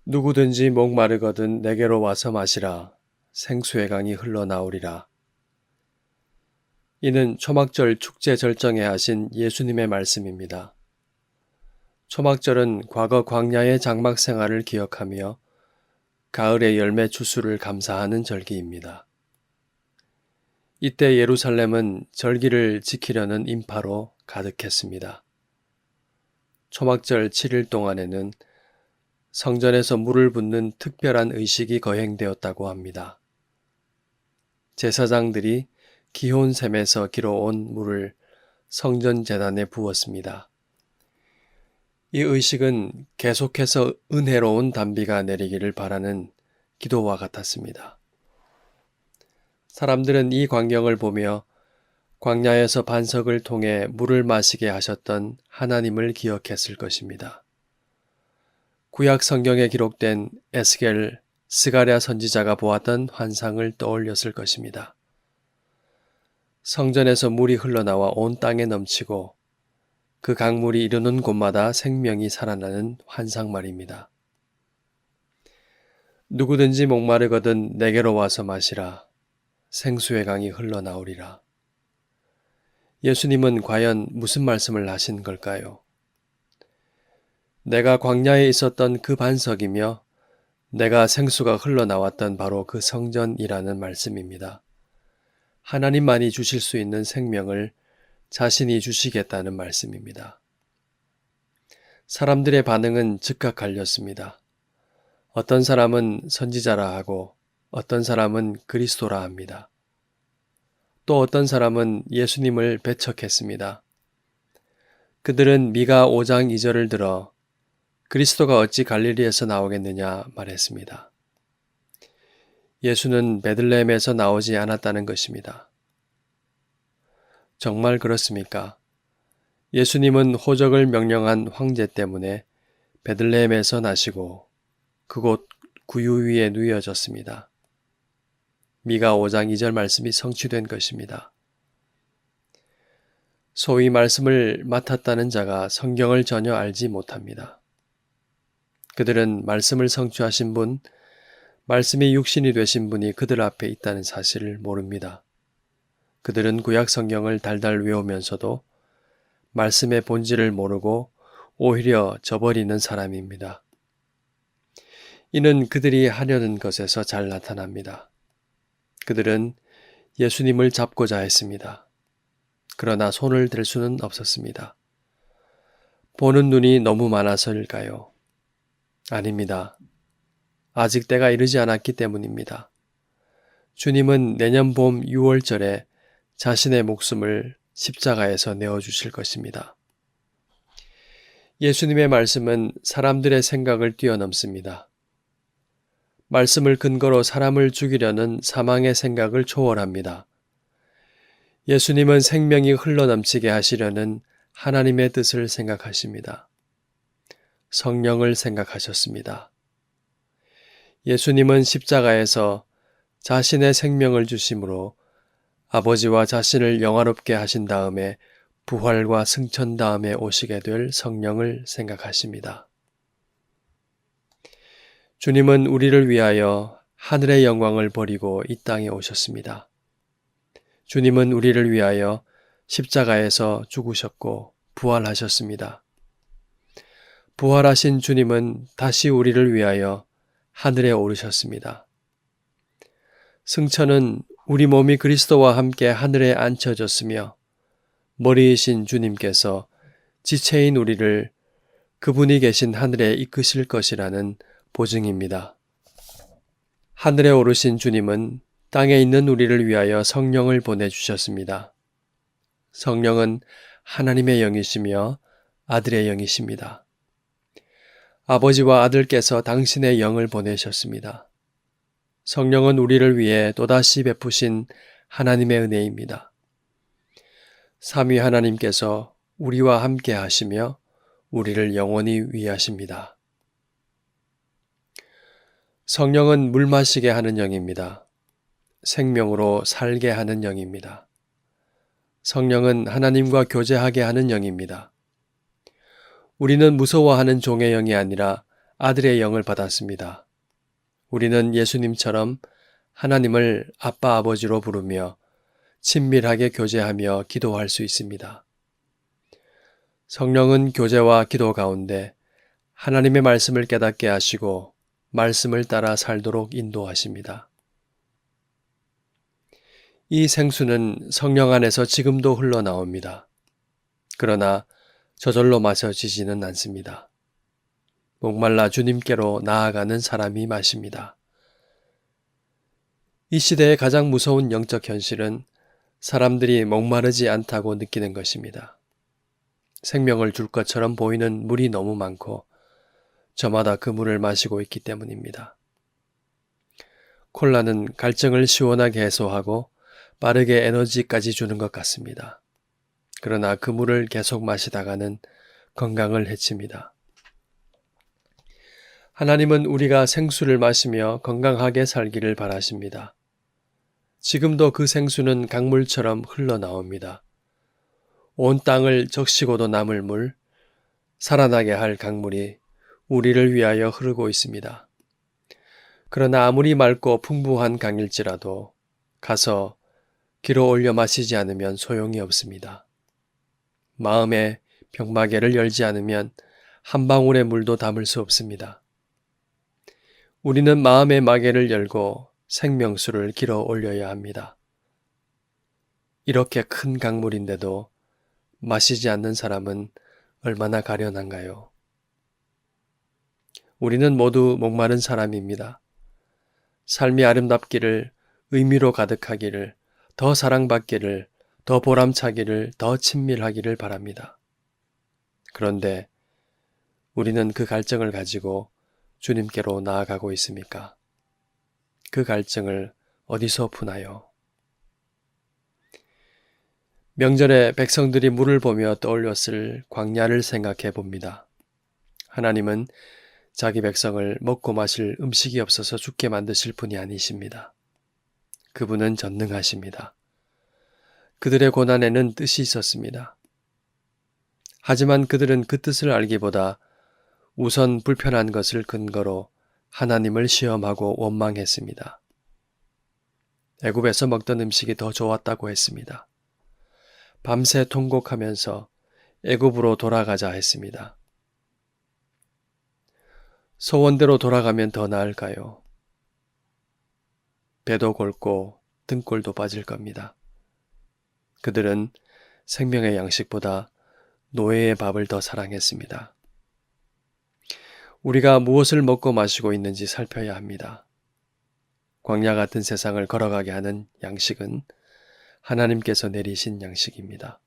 누구든지 목마르거든 내게로 와서 마시라. 생수의 강이 흘러나오리라. 이는 초막절 축제 절정에 하신 예수님의 말씀입니다. 초막절은 과거 광야의 장막 생활을 기억하며 가을의 열매 추수를 감사하는 절기입니다. 이때 예루살렘은 절기를 지키려는 인파로 가득했습니다. 초막절 7일 동안에는 성전에서 물을 붓는 특별한 의식이 거행되었다고 합니다. 제사장들이 기혼샘에서 길어온 물을 성전 제단에 부었습니다. 이 의식은 계속해서 은혜로운 단비가 내리기를 바라는 기도와 같았습니다. 사람들은 이 광경을 보며 광야에서 반석을 통해 물을 마시게 하셨던 하나님을 기억했을 것입니다. 구약 성경에 기록된 에스겔, 스가랴 선지자가 보았던 환상을 떠올렸을 것입니다. 성전에서 물이 흘러나와 온 땅에 넘치고 그 강물이 이르는 곳마다 생명이 살아나는 환상 말입니다. 누구든지 목마르거든 내게로 와서 마시라. 생수의 강이 흘러나오리라. 예수님은 과연 무슨 말씀을 하신 걸까요? 내가 광야에 있었던 그 반석이며 내가 생수가 흘러나왔던 바로 그 성전이라는 말씀입니다. 하나님만이 주실 수 있는 생명을 자신이 주시겠다는 말씀입니다. 사람들의 반응은 즉각 갈렸습니다. 어떤 사람은 선지자라 하고 어떤 사람은 그리스도라 합니다. 또 어떤 사람은 예수님을 배척했습니다. 그들은 미가 5장 2절을 들어 그리스도가 어찌 갈릴리에서 나오겠느냐 말했습니다. 예수는 베들레헴에서 나오지 않았다는 것입니다. 정말 그렇습니까? 예수님은 호적을 명령한 황제 때문에 베들레헴에서 나시고 그곳 구유 위에 누워졌습니다. 미가 5장 2절 말씀이 성취된 것입니다. 소위 말씀을 맡았다는 자가 성경을 전혀 알지 못합니다. 그들은 말씀을 성취하신 분, 말씀이 육신이 되신 분이 그들 앞에 있다는 사실을 모릅니다. 그들은 구약 성경을 달달 외우면서도 말씀의 본질을 모르고 오히려 저버리는 사람입니다. 이는 그들이 하려는 것에서 잘 나타납니다. 그들은 예수님을 잡고자 했습니다. 그러나 손을 댈 수는 없었습니다. 보는 눈이 너무 많아서일까요? 아닙니다. 아직 때가 이르지 않았기 때문입니다. 주님은 내년 봄 6월절에 자신의 목숨을 십자가에서 내어주실 것입니다. 예수님의 말씀은 사람들의 생각을 뛰어넘습니다. 말씀을 근거로 사람을 죽이려는 사망의 생각을 초월합니다. 예수님은 생명이 흘러넘치게 하시려는 하나님의 뜻을 생각하십니다. 성령을 생각하셨습니다. 예수님은 십자가에서 자신의 생명을 주심으로 아버지와 자신을 영화롭게 하신 다음에 부활과 승천 다음에 오시게 될 성령을 생각하십니다. 주님은 우리를 위하여 하늘의 영광을 버리고 이 땅에 오셨습니다. 주님은 우리를 위하여 십자가에서 죽으셨고 부활하셨습니다. 부활하신 주님은 다시 우리를 위하여 하늘에 오르셨습니다. 승천은 우리 몸이 그리스도와 함께 하늘에 앉혀졌으며 머리이신 주님께서 지체인 우리를 그분이 계신 하늘에 이끄실 것이라는 보증입니다. 하늘에 오르신 주님은 땅에 있는 우리를 위하여 성령을 보내주셨습니다. 성령은 하나님의 영이시며 아들의 영이십니다. 아버지와 아들께서 당신의 영을 보내셨습니다. 성령은 우리를 위해 또다시 베푸신 하나님의 은혜입니다. 삼위 하나님께서 우리와 함께 하시며 우리를 영원히 위하십니다. 성령은 물 마시게 하는 영입니다. 생명으로 살게 하는 영입니다. 성령은 하나님과 교제하게 하는 영입니다. 우리는 무서워하는 종의 영이 아니라 아들의 영을 받았습니다. 우리는 예수님처럼 하나님을 아빠 아버지로 부르며 친밀하게 교제하며 기도할 수 있습니다. 성령은 교제와 기도 가운데 하나님의 말씀을 깨닫게 하시고 말씀을 따라 살도록 인도하십니다. 이 생수는 성령 안에서 지금도 흘러나옵니다. 그러나 저절로 마셔지지는 않습니다. 목말라 주님께로 나아가는 사람이 마십니다. 이 시대의 가장 무서운 영적 현실은 사람들이 목마르지 않다고 느끼는 것입니다. 생명을 줄 것처럼 보이는 물이 너무 많고 저마다 그 물을 마시고 있기 때문입니다. 콜라는 갈증을 시원하게 해소하고 빠르게 에너지까지 주는 것 같습니다. 그러나 그 물을 계속 마시다가는 건강을 해칩니다. 하나님은 우리가 생수를 마시며 건강하게 살기를 바라십니다. 지금도 그 생수는 강물처럼 흘러나옵니다. 온 땅을 적시고도 남을 물, 살아나게 할 강물이 우리를 위하여 흐르고 있습니다. 그러나 아무리 맑고 풍부한 강일지라도 가서 길어 올려 마시지 않으면 소용이 없습니다. 마음의 병마개를 열지 않으면 한 방울의 물도 담을 수 없습니다. 우리는 마음의 마개를 열고 생명수를 길어 올려야 합니다. 이렇게 큰 강물인데도 마시지 않는 사람은 얼마나 가련한가요? 우리는 모두 목마른 사람입니다. 삶이 아름답기를, 의미로 가득하기를, 더 사랑받기를, 더 보람차기를, 더 친밀하기를 바랍니다. 그런데 우리는 그 갈증을 가지고 주님께로 나아가고 있습니까? 그 갈증을 어디서 푸나요? 명절에 백성들이 물을 보며 떠올렸을 광야를 생각해 봅니다. 하나님은 자기 백성을 먹고 마실 음식이 없어서 죽게 만드실 분이 아니십니다. 그분은 전능하십니다. 그들의 고난에는 뜻이 있었습니다. 하지만 그들은 그 뜻을 알기보다 우선 불편한 것을 근거로 하나님을 시험하고 원망했습니다. 애굽에서 먹던 음식이 더 좋았다고 했습니다. 밤새 통곡하면서 애굽으로 돌아가자 했습니다. 소원대로 돌아가면 더 나을까요? 배도 골고 등골도 빠질 겁니다. 그들은 생명의 양식보다 노예의 밥을 더 사랑했습니다. 우리가 무엇을 먹고 마시고 있는지 살펴야 합니다. 광야 같은 세상을 걸어가게 하는 양식은 하나님께서 내리신 양식입니다.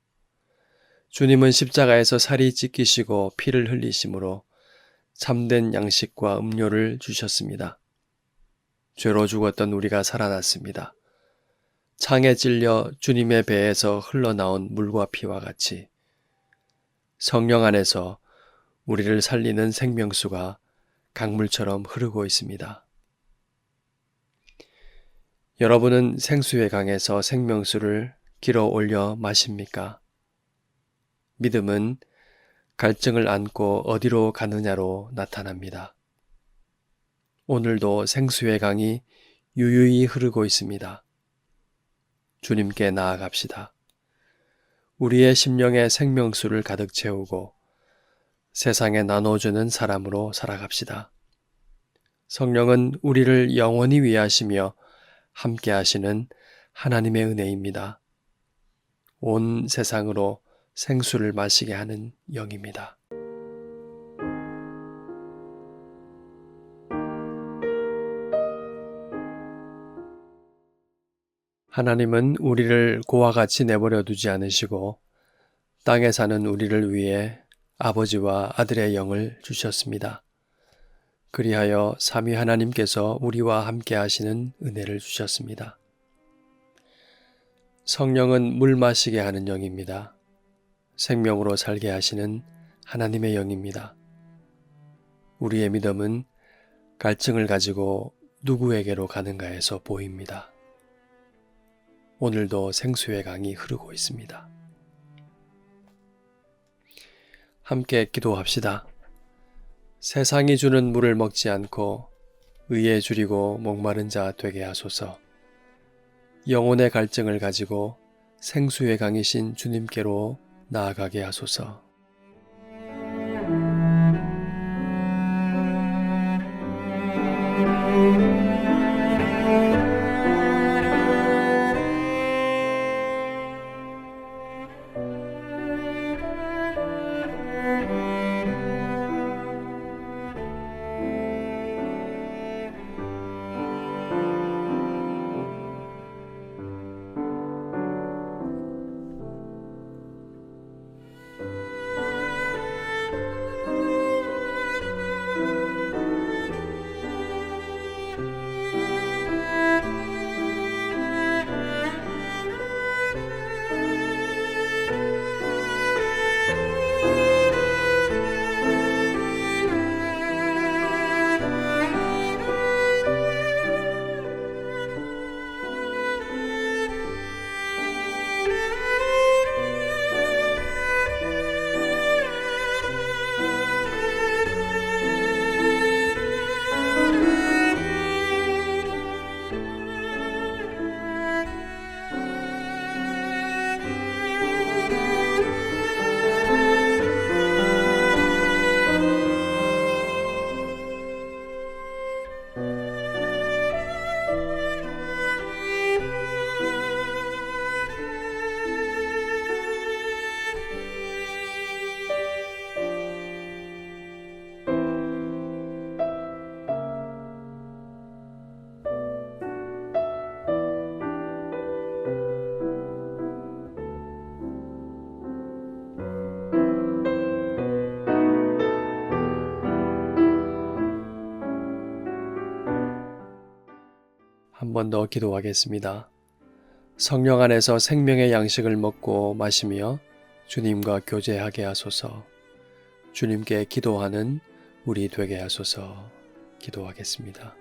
주님은 십자가에서 살이 찢기시고 피를 흘리심으로 참된 양식과 음료를 주셨습니다. 죄로 죽었던 우리가 살아났습니다. 창에 찔려 주님의 배에서 흘러나온 물과 피와 같이 성령 안에서 우리를 살리는 생명수가 강물처럼 흐르고 있습니다. 여러분은 생수의 강에서 생명수를 길어 올려 마십니까? 믿음은 갈증을 안고 어디로 가느냐로 나타납니다. 오늘도 생수의 강이 유유히 흐르고 있습니다. 주님께 나아갑시다. 우리의 심령에 생명수를 가득 채우고 세상에 나눠주는 사람으로 살아갑시다. 성령은 우리를 영원히 위하시며 함께 하시는 하나님의 은혜입니다. 온 세상으로 생수를 마시게 하는 영입니다. 하나님은 우리를 고와 같이 내버려 두지 않으시고 땅에 사는 우리를 위해 아버지와 아들의 영을 주셨습니다. 그리하여 삼위 하나님께서 우리와 함께 하시는 은혜를 주셨습니다. 성령은 물 마시게 하는 영입니다. 생명으로 살게 하시는 하나님의 영입니다. 우리의 믿음은 갈증을 가지고 누구에게로 가는가에서 보입니다. 오늘도 생수의 강이 흐르고 있습니다. 함께 기도합시다. 세상이 주는 물을 먹지 않고 의에 줄이고 목마른 자 되게 하소서. 영혼의 갈증을 가지고 생수의 강이신 주님께로 나아가게 하소서. 한 번 더 기도하겠습니다. 성령 안에서 생명의 양식을 먹고 마시며 주님과 교제하게 하소서. 주님께 기도하는 우리 되게 하소서. 기도하겠습니다.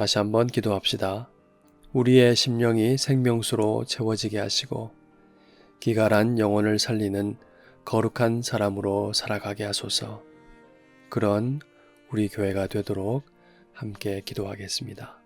다시 한번 기도합시다. 우리의 심령이 생명수로 채워지게 하시고 기갈한 영혼을 살리는 거룩한 사람으로 살아가게 하소서. 그런 우리 교회가 되도록 함께 기도하겠습니다.